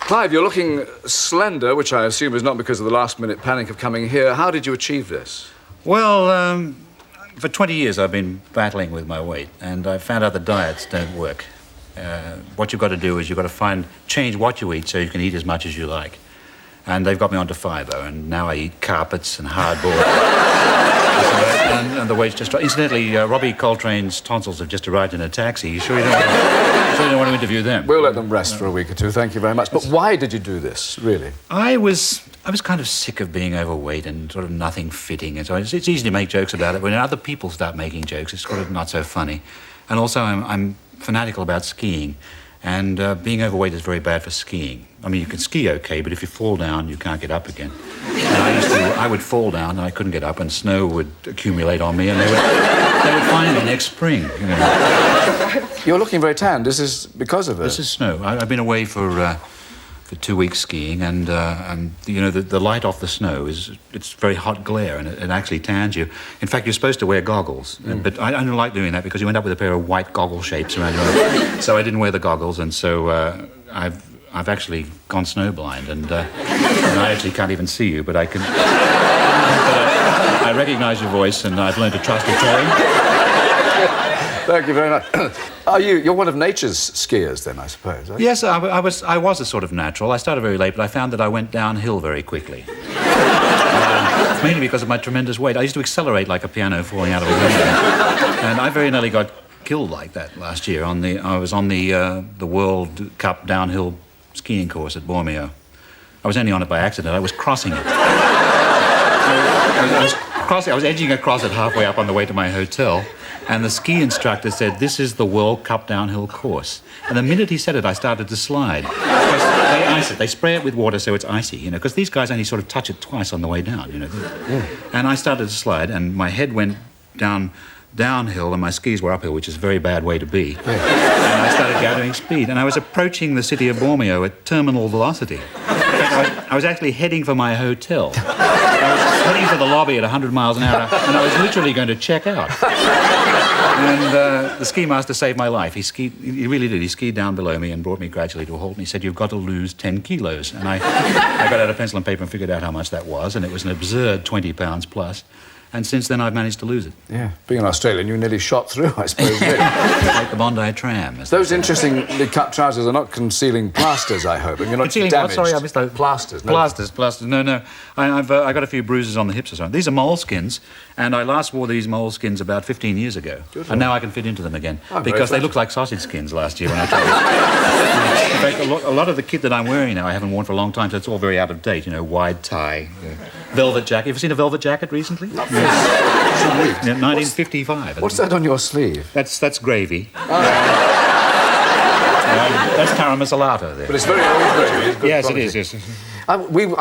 Clive, you're looking slender, which I assume is not because of the last-minute panic of coming here. How did you achieve this? Well, for 20 years I've been battling with my weight, and I found out that diets don't work. What you've got to do is you've got to change what you eat so you can eat as much as you like. And they've got me onto fibre, and now I eat carpets and hardboard. and the weight's just... Incidentally, Robbie Coltrane's tonsils have just arrived in a taxi. You sure you don't want to interview them? We'll let them rest for a week or two, thank you very much. But why did you do this, really? I was kind of sick of being overweight and sort of nothing fitting. And so it's easy to make jokes about it. When other people start making jokes, it's sort of not so funny. And also, I'm fanatical about skiing. And being overweight is very bad for skiing. I mean, you can ski okay, but if you fall down, you can't get up again. And I would fall down and I couldn't get up, and snow would accumulate on me, and they would find me next spring. You know. You're looking very tan. This is because of it. This is snow. I've been away for 2 weeks skiing, and you know, the light off the snow it's very hot glare, and it actually tans you. In fact, you're supposed to wear goggles, but I don't like doing that because you end up with a pair of white goggle shapes around your eye. So I didn't wear the goggles, and so I've actually gone snowblind, and I actually can't even see you, but I can. I recognise your voice, and I've learned to trust your tone. Thank you very much. You're one of nature's skiers, then, I suppose, right? Yes, I was a sort of natural. I started very late, but I found that I went downhill very quickly. Mainly because of my tremendous weight. I used to accelerate like a piano falling out of a window. And I very nearly got killed like that last year. I was on the World Cup downhill skiing course at Borio. I was only on it by accident. I was crossing it. I was edging across it halfway up on the way to my hotel, and the ski instructor said, "This is the World Cup downhill course." And the minute he said it, I started to slide. Because they ice it. They spray it with water so it's icy, you know, because these guys only sort of touch it twice on the way down, you know. Yeah. And I started to slide, and my head went downhill, and my skis were uphill, which is a very bad way to be. Yeah. And I started gathering speed, and I was approaching the city of Borio at terminal velocity. I was actually heading for my hotel. I was heading for the lobby at 100 miles an hour, and I was literally going to check out. And the ski master saved my life. He really did. He skied down below me and brought me gradually to a halt, and he said, "You've got to lose 10 kilos." And I got out a pencil and paper and figured out how much that was, and it was an absurd 20 pounds plus. And since then, I've managed to lose it. Yeah. Being an Australian, you nearly shot through, I suppose. Like the Bondi tram. Those interestingly cut trousers are not concealing plasters, I hope. And you're not concealing damaged. What? Sorry, I missed those. Plasters. No. Plasters. No. I've got a few bruises on the hips or something. These are moleskins, and I last wore these moleskins about 15 years ago. Good. And now I can fit into them again. Because they looked like sausage skins last year when I tried. In fact, a lot of the kit that I'm wearing now I haven't worn for a long time, so it's all very out of date. You know, wide tie, velvet jacket. You ever seen a velvet jacket recently? Not yes. 1955. What's that on your sleeve? That's gravy. That's Cara Masalato there. But it's very old gravy. It's good yes, quality. it is, yes. I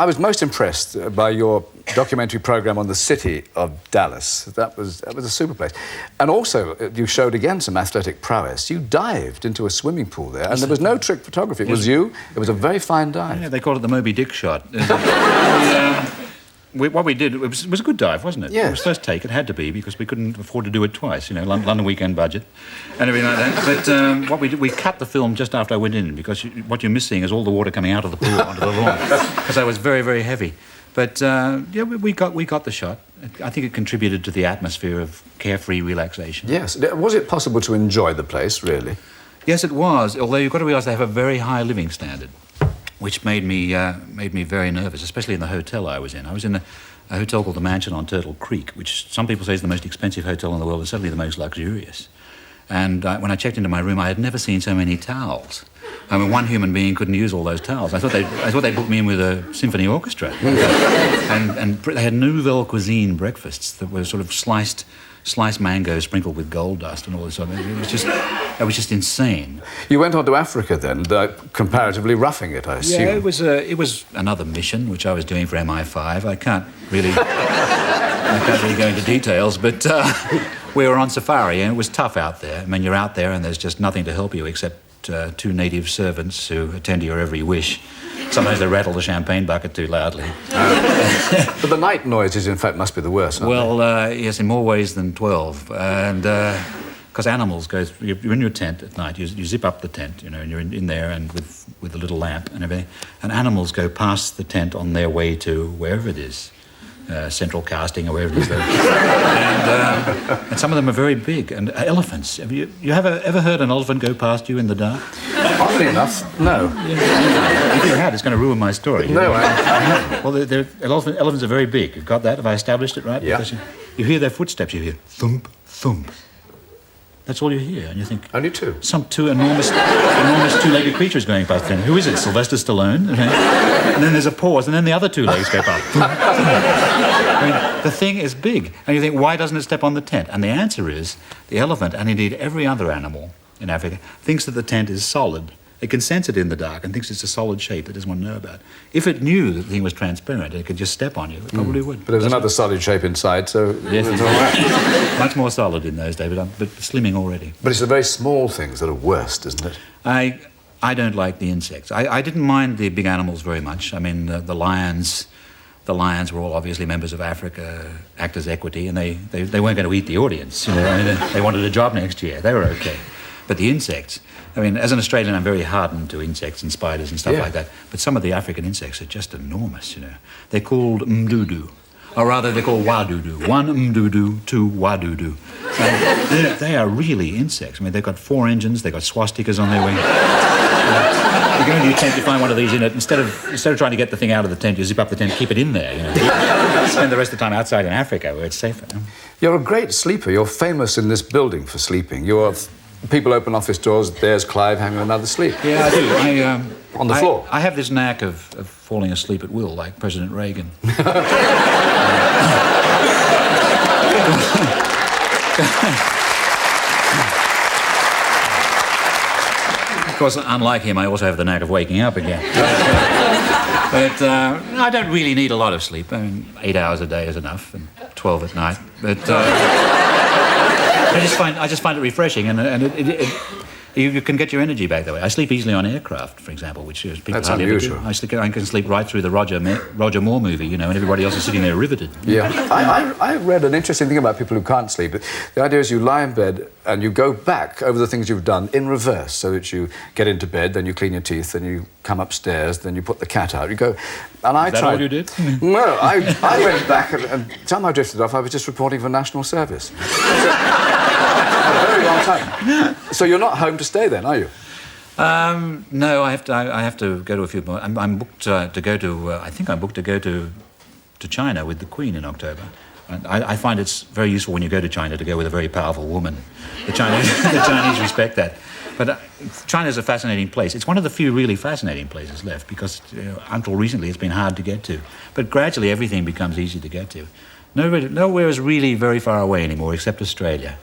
was most impressed by your documentary programme on the city of Dallas. That was a super place. And also, you showed again some athletic prowess. You dived into a swimming pool there, and there was no trick photography. It was you. It was a very fine dive. Yeah, they call it the Moby Dick shot. What we did, it was a good dive, wasn't it? Yes. It was first take, it had to be, because we couldn't afford to do it twice, you know, London weekend budget and everything like that. But what we did, we cut the film just after I went in, because what you're missing is all the water coming out of the pool onto the lawn, because I was very, very heavy. But, yeah, we got the shot. I think it contributed to the atmosphere of carefree relaxation. Yes. Was it possible to enjoy the place, really? Yes, it was, although you've got to realise they have a very high living standard, which made me very nervous, especially in the hotel I was in. I was in a hotel called the Mansion on Turtle Creek, which some people say is the most expensive hotel in the world, and certainly the most luxurious. And when I checked into my room, I had never seen so many towels. I mean, one human being couldn't use all those towels. I thought they booked me in with a symphony orchestra. and they had Nouvelle cuisine breakfasts that were sort of sliced mango sprinkled with gold dust and all this sort of thing. It was just insane. You went on to Africa then, comparatively roughing it, I assume. Yeah, it was another mission which I was doing for MI5. I can't really go into details, but we were on safari and it was tough out there. I mean, you're out there and there's just nothing to help you except 2 native servants who attend to your every wish. Sometimes they rattle the champagne bucket too loudly. But the night noises, in fact, must be the worst, aren't they? Well, yes, in more ways than 12. And because animals go. You're in your tent at night. You zip up the tent, you know, and you're in there and with a little lamp and everything. And animals go past the tent on their way to wherever it is. Central casting or wherever it is. And some of them are very big. And elephants. Have you ever heard an elephant go past you in the dark? Oddly enough, no. If you had, it's going to ruin my story. No, I haven't. Well, elephants are very big. You've got that? Have I established it right? Yeah. Because you hear their footsteps. You hear thump, thump. That's all you hear, and you think... Only two. Some two enormous two-legged creatures going past them. Who is it? Sylvester Stallone? And then there's a pause, and then the other two legs go past. I mean, the thing is big, and you think, why doesn't it step on the tent? And the answer is, the elephant, and indeed every other animal in Africa, thinks that the tent is solid. It can sense it in the dark and thinks it's a solid shape it doesn't want to know about. If it knew that the thing was transparent and it could just step on you, it probably would. But there's another solid shape inside, so yes, it's all right. Much more solid in those days, but slimming already. But it's the very small things that are worst, isn't it? I don't like the insects. I didn't mind the big animals very much. I mean, the lions... The lions were all obviously members of Africa Actors Equity, and they weren't going to eat the audience. You know, I mean, they wanted a job next year. They were okay. But the insects... I mean, as an Australian, I'm very hardened to insects and spiders and stuff like that. But some of the African insects are just enormous, you know. They're called mdudu. Or rather, they're called wadudu. One mdudu, two wadudu. They are really insects. I mean, they've got 4 engines, they've got swastikas on their wing. You go into your tent, you find one of these in it. Instead of trying to get the thing out of the tent, you zip up the tent, keep it in there, you know. Spend the rest of the time outside in Africa, where it's safer. You're a great sleeper. You're famous in this building for sleeping. People open office doors, there's Clive having another sleep. Yeah, I do. On the floor? I have this knack of falling asleep at will, like President Reagan. Of course, unlike him, I also have the knack of waking up again. But I don't really need a lot of sleep. I mean, 8 hours a day is enough, and 12 at night. But I just find it refreshing, and you can get your energy back that way. I sleep easily on aircraft, for example, which people That's hardly ever do. unusual. I can sleep right through the Roger Moore movie, you know, and everybody else is sitting there riveted. Yeah. I read an interesting thing about people who can't sleep. The idea is you lie in bed and you go back over the things you've done in reverse, so that you get into bed, then you clean your teeth, then you come upstairs, then you put the cat out. You go... And I Is that all you did? No, I went back and time I drifted off, I was just reporting for national service. A very long time. So you're not home to stay then, are you? No, I have to go to a few more. I'm booked to go to. I think I'm booked to go to China with the Queen in October. And I find it's very useful when you go to China to go with a very powerful woman. The Chinese respect that. But China's a fascinating place. It's one of the few really fascinating places left because until recently it's been hard to get to. But gradually everything becomes easy to get to. Nowhere is really very far away anymore except Australia.